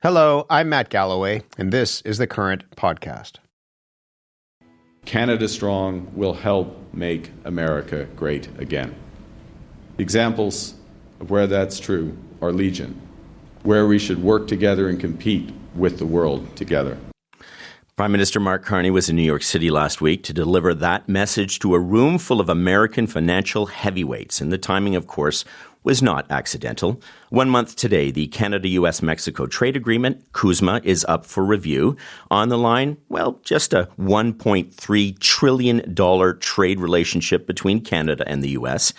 Hello, I'm Matt Galloway, and this is the Current Podcast. Canada Strong will help make America great again. Examples of where that's true are legion, where we should work together and compete with the world together. Prime Minister Mark Carney was in New York City last week to deliver that message to a room full of American financial heavyweights. And the timing, of course, was not accidental. 1 month today, the Canada-US-Mexico trade agreement, CUSMA, is up for review. On the line, well, just a $1.3 trillion trade relationship between Canada and the U.S.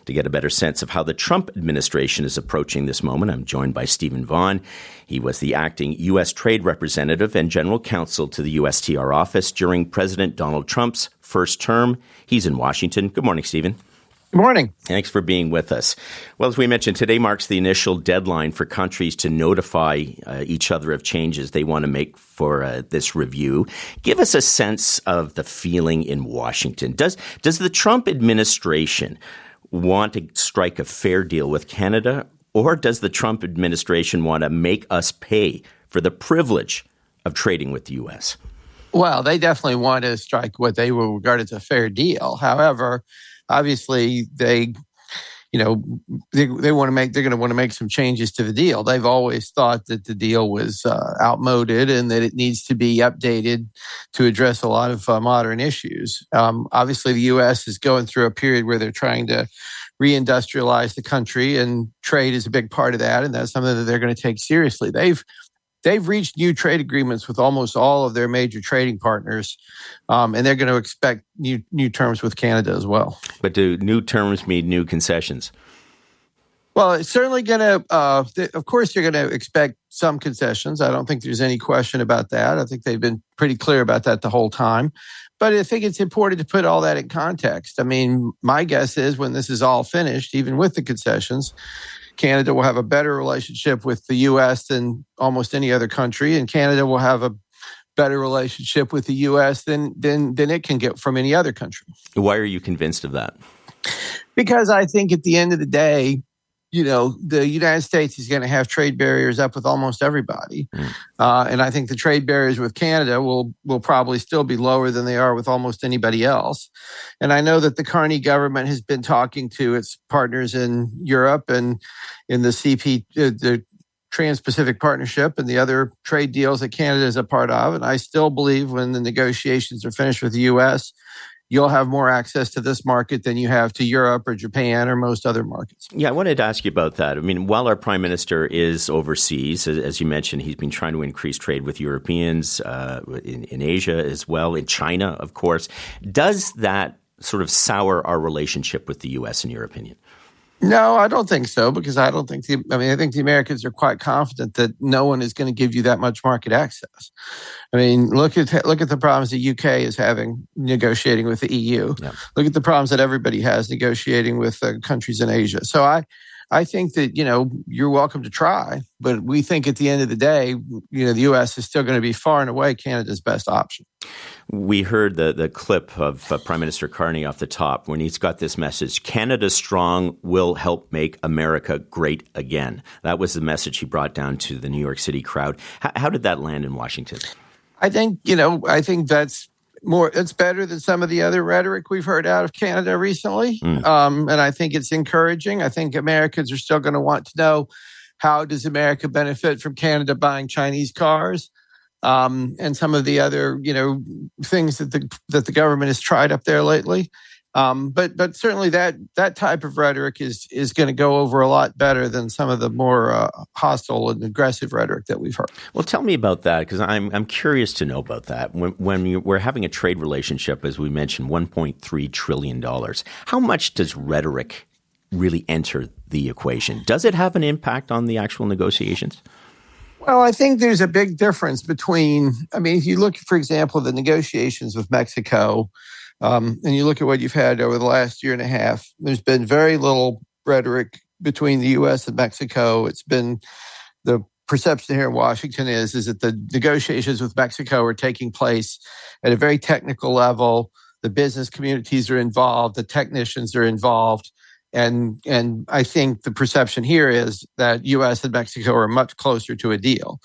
To get a better sense of how the Trump administration is approaching this moment, I'm joined by Stephen Vaughn. He was the acting U.S. Trade Representative and General Counsel to the USTR office during President Donald Trump's first term. He's in Washington. Good morning, Stephen. Good morning. Thanks for being with us. Well, as we mentioned, today marks the initial deadline for countries to notify each other of changes they want to make for this review. Give us a sense of the feeling in Washington. Does the Trump administration want to strike a fair deal with Canada, or does the Trump administration want to make us pay for the privilege of trading with the U.S.? Well, they definitely want to strike what they will regard as a fair deal. However, obviously, they're going to want to make some changes to the deal. They've always thought that the deal was outmoded and that it needs to be updated to address a lot of modern issues. Obviously, the U.S. is going through a period where they're trying to reindustrialize the country, and trade is a big part of that, and that's something that they're going to take seriously. They've reached new trade agreements with almost all of their major trading partners, and they're going to expect new terms with Canada as well. But do new terms mean new concessions? Well, it's certainly going to, of course, you're going to expect some concessions. I don't think there's any question about that. I think they've been pretty clear about that the whole time. But I think it's important to put all that in context. I mean, my guess is when this is all finished, even with the concessions, Canada will have a better relationship with the U.S. than almost any other country, and Canada will have a better relationship with the U.S. than it can get from any other country. Why are you convinced of that? Because I think at the end of the day, the United States is going to have trade barriers up with almost everybody. And I think the trade barriers with Canada will probably still be lower than they are with almost anybody else. And I know that the Carney government has been talking to its partners in Europe and in the Trans-Pacific Partnership and the other trade deals that Canada is a part of. And I still believe when the negotiations are finished with the U.S., you'll have more access to this market than you have to Europe or Japan or most other markets. Yeah, I wanted to ask you about that. I mean, while our prime minister is overseas, as you mentioned, he's been trying to increase trade with Europeans, in Asia as well, in China, of course. Does that sort of sour our relationship with the U.S., in your opinion? No, I don't think so, because I think the Americans are quite confident that no one is going to give you that much market access. I mean, look at the problems the UK is having negotiating with the EU. Yeah. Look at the problems that everybody has negotiating with countries in Asia. So I think that, you're welcome to try, but we think at the end of the day, the U.S. is still going to be far and away Canada's best option. We heard the clip of Prime Minister Carney off the top when he's got this message, Canada Strong will help make America great again. That was the message he brought down to the New York City crowd. How did that land in Washington? I think that's it's better than some of the other rhetoric we've heard out of Canada recently. And I think it's encouraging. I think Americans are still going to want to know, how does America benefit from Canada buying Chinese cars? And some of the other, things that the government has tried up there lately. But certainly that type of rhetoric is going to go over a lot better than some of the more hostile and aggressive rhetoric that we've heard. Well, tell me about that, because I'm curious to know about that. When we're having a trade relationship, as we mentioned, $1.3 trillion, how much does rhetoric really enter the equation? Does it have an impact on the actual negotiations? Well, I think there's a big difference between, if you look, for example, the negotiations with Mexico, and you look at what you've had over the last year and a half, there's been very little rhetoric between the U.S. and Mexico. It's been the perception here in Washington is that the negotiations with Mexico are taking place at a very technical level. The business communities are involved. The technicians are involved. And I think the perception here is that U.S. and Mexico are much closer to a deal.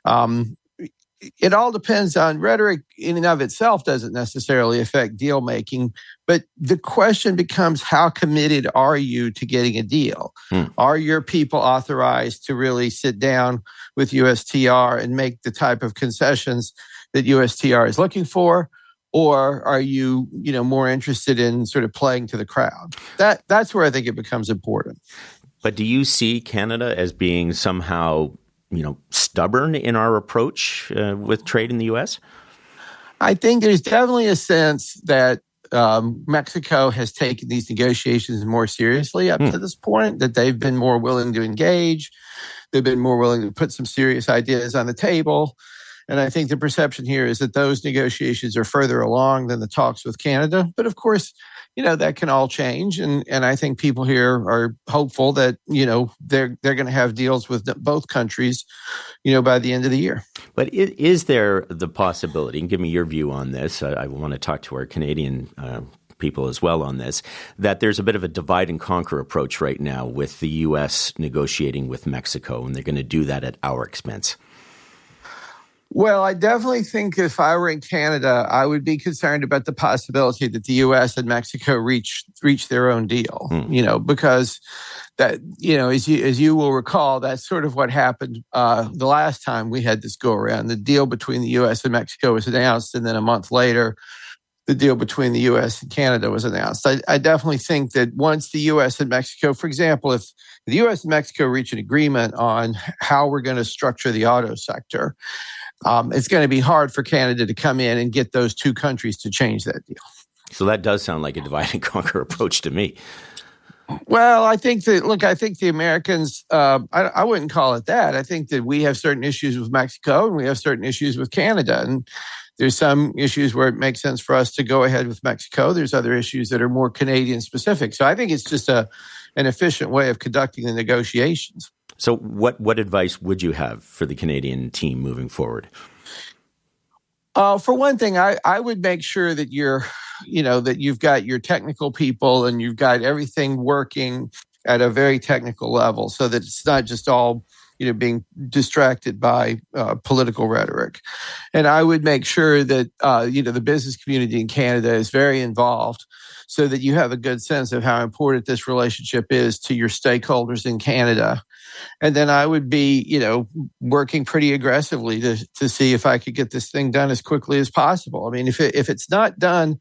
It all depends on rhetoric in and of itself doesn't necessarily affect deal making, but the question becomes how committed are you to getting a deal? Are your people authorized to really sit down with USTR and make the type of concessions that USTR is looking for? Or are you, more interested in sort of playing to the crowd? That's where I think it becomes important. But do you see Canada as being somehow stubborn in our approach with trade in the U.S.? I think there's definitely a sense that Mexico has taken these negotiations more seriously up to this point, that they've been more willing to engage. They've been more willing to put some serious ideas on the table. And I think the perception here is that those negotiations are further along than the talks with Canada. But of course, that can all change. And I think people here are hopeful that, they're going to have deals with both countries, by the end of the year. But is there the possibility, and give me your view on this, I want to talk to our Canadian people as well on this, that there's a bit of a divide and conquer approach right now with the U.S. negotiating with Mexico, and they're going to do that at our expense? Well, I definitely think if I were in Canada, I would be concerned about the possibility that the U.S. and Mexico reach their own deal, because that, as you will recall, that's sort of what happened the last time we had this go around. The deal between the U.S. and Mexico was announced, and then a month later, the deal between the U.S. and Canada was announced. I definitely think that once the U.S. and Mexico, for example, if the U.S. and Mexico reach an agreement on how we're going to structure the auto sector, it's going to be hard for Canada to come in and get those two countries to change that deal. So that does sound like a divide and conquer approach to me. Well, I think the Americans, I wouldn't call it that. I think that we have certain issues with Mexico and we have certain issues with Canada. And there's some issues where it makes sense for us to go ahead with Mexico. There's other issues that are more Canadian specific. So I think it's just an efficient way of conducting the negotiations. So what advice would you have for the Canadian team moving forward? For one thing, I would make sure that that you've got your technical people and you've got everything working at a very technical level so that it's not just all, being distracted by political rhetoric. And I would make sure that, the business community in Canada is very involved so that you have a good sense of how important this relationship is to your stakeholders in Canada. And then I would be, working pretty aggressively to see if I could get this thing done as quickly as possible. I mean, if it's not done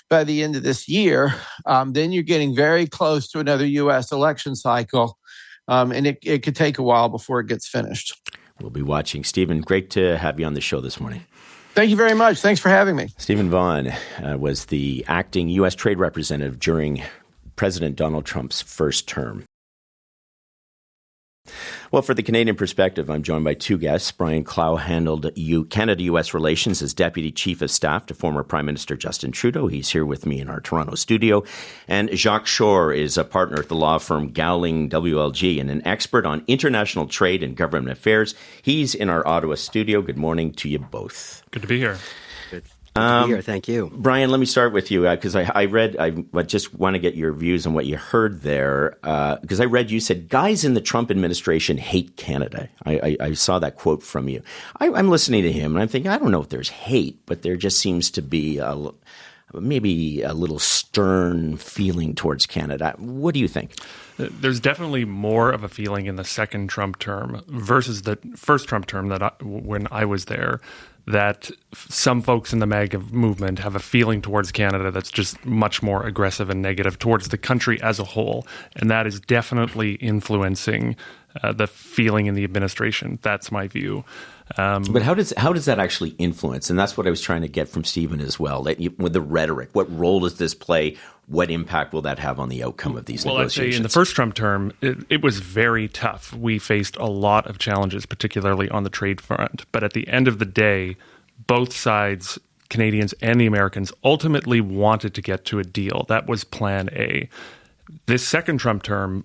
by the end of this year, then you're getting very close to another U.S. election cycle. And it could take a while before it gets finished. We'll be watching. Stephen, great to have you on the show this morning. Thank you very much. Thanks for having me. Stephen Vaughn was the acting U.S. trade representative during President Donald Trump's first term. Well, for the Canadian perspective, I'm joined by two guests. Brian Clow handled Canada-U.S. relations as Deputy Chief of Staff to former Prime Minister Justin Trudeau. He's here with me in our Toronto studio. And Jacques Shore is a partner at the law firm Gowling WLG and an expert on international trade and government affairs. He's in our Ottawa studio. Good morning to you both. Good to be here. Good to be here. Thank you. Brian, let me start with you because I just want to get your views on what you heard there because I read you said guys in the Trump administration hate Canada. I saw that quote from you. I'm listening to him and I'm thinking, I don't know if there's hate, but there just seems to be maybe a little stern feeling towards Canada. What do you think? There's definitely more of a feeling in the second Trump term versus the first Trump term when I was there, that some folks in the MAGA movement have a feeling towards Canada that's just much more aggressive and negative towards the country as a whole. And that is definitely influencing the feeling in the administration. That's my view. But how does that actually influence? And that's what I was trying to get from Stephen as well. With the rhetoric, what role does this play? What impact will that have on the outcome of these negotiations? Well, I'd say in the first Trump term, it was very tough. We faced a lot of challenges, particularly on the trade front. But at the end of the day, both sides, Canadians and the Americans, ultimately wanted to get to a deal. That was Plan A. This second Trump term,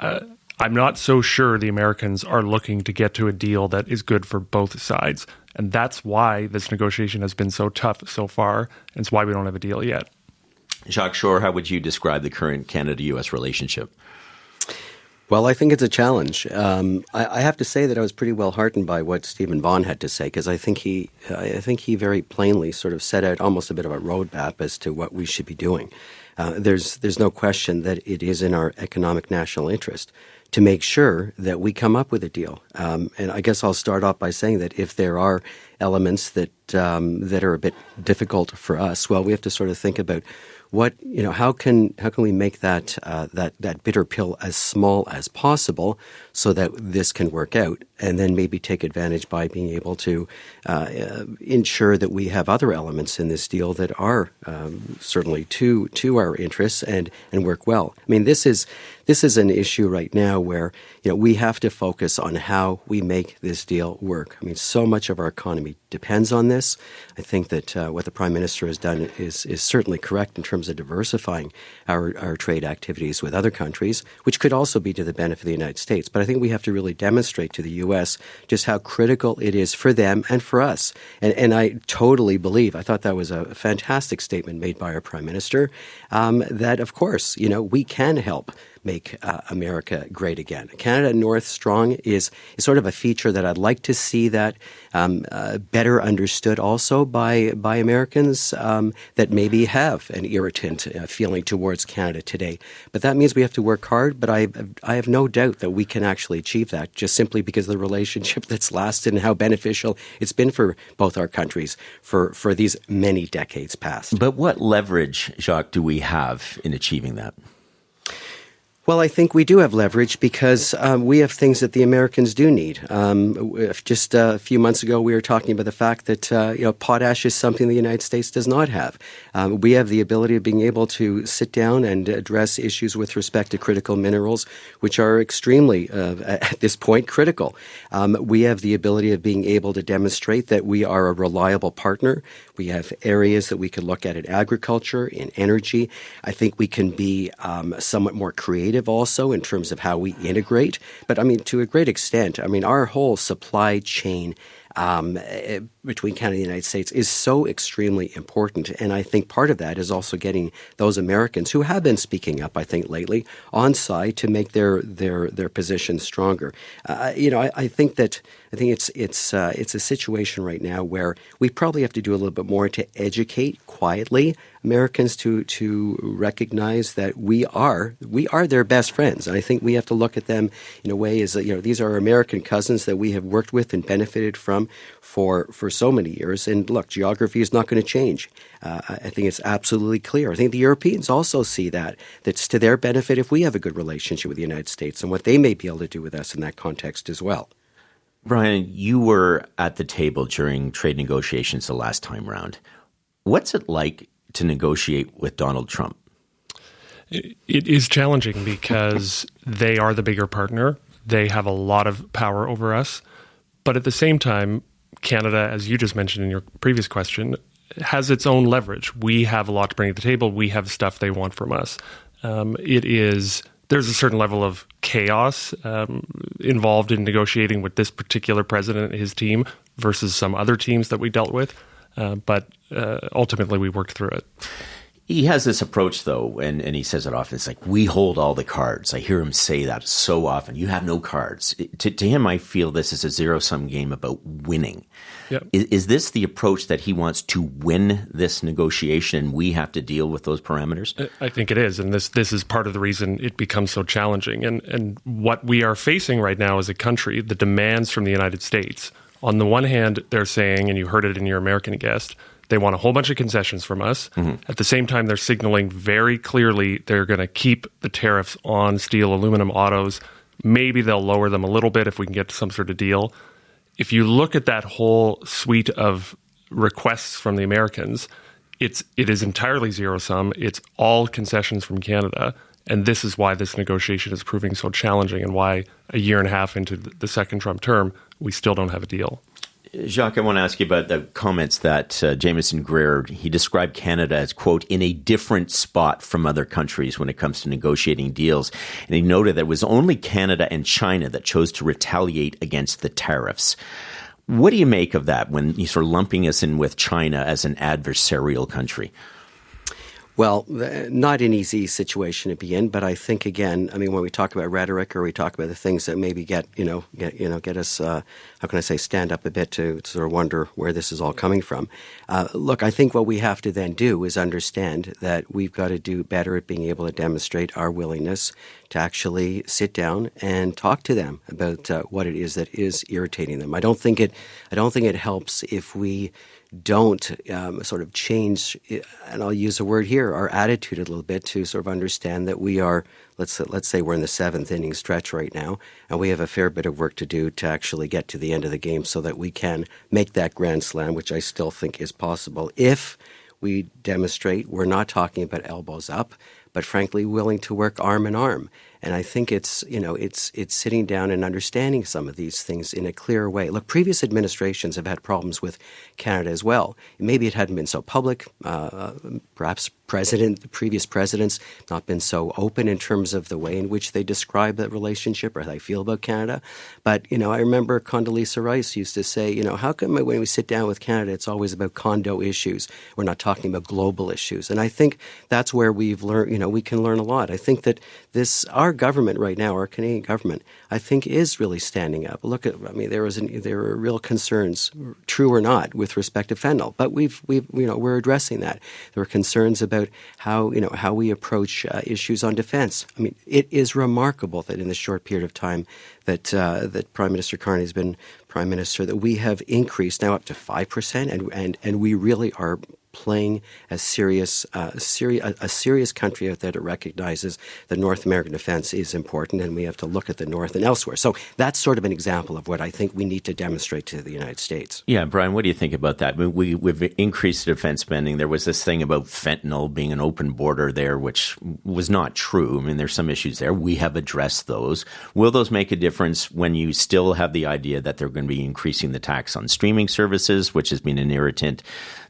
I'm not so sure the Americans are looking to get to a deal that is good for both sides. And that's why this negotiation has been so tough so far. And it's why we don't have a deal yet. Jacques Shore, how would you describe the current Canada-U.S. relationship? Well, I think it's a challenge. I have to say that I was pretty well heartened by what Stephen Vaughn had to say, because I think he very plainly sort of set out almost a bit of a roadmap as to what we should be doing. There's no question that it is in our economic national interest to make sure that we come up with a deal. And I guess I'll start off by saying that if there are elements that are a bit difficult for us, well, we have to sort of think about how can we make that bitter pill as small as possible so that this can work out, and then maybe take advantage by being able to ensure that we have other elements in this deal that are certainly to our interests and work well. I mean, this is an issue right now where we have to focus on how we make this deal work. I mean, so much of our economy depends on this. I think that what the Prime Minister has done is certainly correct in terms of diversifying our trade activities with other countries, which could also be to the benefit of the United States. But I think we have to really demonstrate to the U.S. just how critical it is for them and for us. And I totally believe, I thought that was a fantastic statement made by our Prime Minister, that, of course, we can help make America great again. Canada North Strong is sort of a feature that I'd like to see that better understood also by Americans that maybe have an irritant feeling towards Canada today. But that means we have to work hard, but I have no doubt that we can actually achieve that just simply because of the relationship that's lasted and how beneficial it's been for both our countries for these many decades past. But what leverage, Jacques, do we have in achieving that? Well, I think we do have leverage because we have things that the Americans do need. Just a few months ago, we were talking about the fact that potash is something the United States does not have. We have the ability of being able to sit down and address issues with respect to critical minerals, which are extremely, at this point, critical. We have the ability of being able to demonstrate that we are a reliable partner. We have areas that we could look at in agriculture, in energy. I think we can be somewhat more creative also in terms of how we integrate. But I mean, to a great extent, I mean, our whole supply chain between Canada and the United States is so extremely important. And I think part of that is also getting those Americans who have been speaking up, I think, lately on side to make their position stronger. I think it's a situation right now where we probably have to do a little bit more to educate quietly Americans to recognize that we are their best friends. And I think we have to look at them in a way as these are American cousins that we have worked with and benefited from for so many years. And look, geography is not going to change. I think it's absolutely clear. I think the Europeans also see that's to their benefit if we have a good relationship with the United States and what they may be able to do with us in that context as well. Brian, you were at the table during trade negotiations the last time round. What's it like to negotiate with Donald Trump? It is challenging because they are the bigger partner. They have a lot of power over us. But at the same time, Canada, as you just mentioned in your previous question, has its own leverage. We have a lot to bring to the table. We have stuff they want from us. There's a certain level of chaos involved in negotiating with this particular president and his team versus some other teams that we dealt with. But ultimately, we worked through it. He has this approach, though, and he says it often. It's like, we hold all the cards. I hear him say that so often. You have no cards. To him, I feel this is a zero-sum game about winning. Yep. Is this the approach that he wants to win this negotiation, and we have to deal with those parameters? I think it is, and this is part of the reason it becomes so challenging. And what we are facing right now as a country, the demands from the United States. On the one hand, they're saying, and you heard it in your American guest, they want a whole bunch of concessions from us. Mm-hmm. At the same time, they're signaling very clearly they're going to keep the tariffs on steel, aluminum, autos. Maybe they'll lower them a little bit if we can get to some sort of deal. If you look at that whole suite of requests from the Americans, it is entirely zero-sum. It's all concessions from Canada. And this is why this negotiation is proving so challenging and why a year and a half into the second Trump term, we still don't have a deal. Jacques, I want to ask you about the comments that Jameson Greer, he described Canada as, quote, in a different spot from other countries when it comes to negotiating deals. And he noted that it was only Canada and China that chose to retaliate against the tariffs. What do you make of that when you're sort of lumping us in with China as an adversarial country? Well, not an easy situation to be in, but I think again, I mean, when we talk about rhetoric or we talk about the things that maybe get us, how can I say, stand up a bit to sort of wonder where this is all coming from. Look, I think what we have to then do is understand that we've got to do better at being able to demonstrate our willingness to actually sit down and talk to them about what it is that is irritating them. I don't think it helps if we don't sort of change, and I'll use a word here, our attitude a little bit to sort of understand that we are, let's say we're in the 7th inning stretch right now, and we have a fair bit of work to do to actually get to the end of the game so that we can make that grand slam, which I still think is possible if we demonstrate we're not talking about elbows up, but frankly willing to work arm in arm. And I think it's sitting down and understanding some of these things in a clear way. Look, previous administrations have had problems with Canada as well. Maybe it hadn't been so public. Perhaps previous presidents not been so open in terms of the way in which they describe that relationship or how they feel about Canada. But, I remember Condoleezza Rice used to say, how come when we sit down with Canada, it's always about condo issues? We're not talking about global issues. And I think that's where we've learned, we can learn a lot. I think that our government right now, our Canadian government, I think is really standing up. Look at, there were real concerns, true or not, with respect to fentanyl, but we're addressing that. There were concerns about how we approach issues on defense. It is remarkable that in the short period of time that Prime Minister Carney has been Prime Minister, that we have increased now up to 5%, and we really are playing a serious country out there that recognizes that North American defense is important, and we have to look at the North and elsewhere. So that's sort of an example of what I think we need to demonstrate to the United States. Yeah, Brian, what do you think about that? We've increased defense spending. There was this thing about fentanyl being an open border there, which was not true. There's some issues there. We have addressed those. Will those make a difference when you still have the idea that they're going to be increasing the tax on streaming services, which has been an irritant?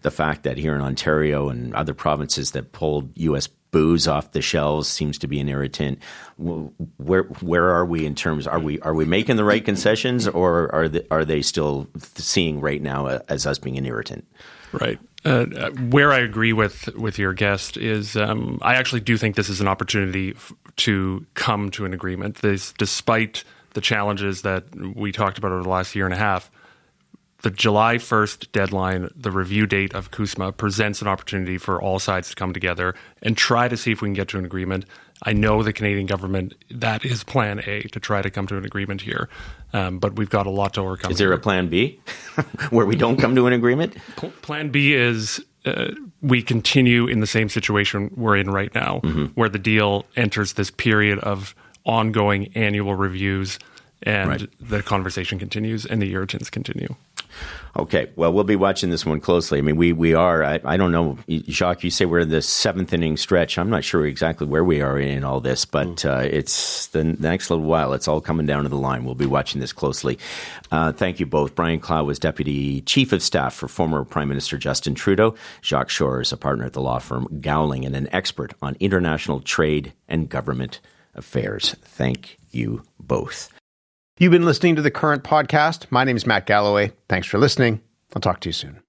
The fact that here in Ontario and other provinces that pulled U.S. booze off the shelves seems to be an irritant. Where are we in terms? Are we making the right concessions, or are they still seeing right now as us being an irritant? Right. Where I agree with your guest is I actually do think this is an opportunity to come to an agreement. Despite the challenges that we talked about over the last year and a half, the July 1st deadline, the review date of CUSMA, presents an opportunity for all sides to come together and try to see if we can get to an agreement. I know the Canadian government, that is plan A, to try to come to an agreement here. But we've got a lot to overcome. Is there a plan B where we don't come to an agreement? Plan B is we continue in the same situation we're in right now, where the deal enters this period of ongoing annual reviews and the conversation continues and the irritants continue. Okay, well, we'll be watching this one closely. We are, I don't know, Jacques, you say we're in the 7th inning stretch. I'm not sure exactly where we are in all this, but it's the next little while. It's all coming down to the line. We'll be watching this closely. Thank you both. Brian Clow was Deputy Chief of Staff for former Prime Minister Justin Trudeau. Jacques Shore is a partner at the law firm Gowling and an expert on international trade and government affairs. Thank you both. You've been listening to The Current Podcast. My name is Matt Galloway. Thanks for listening. I'll talk to you soon.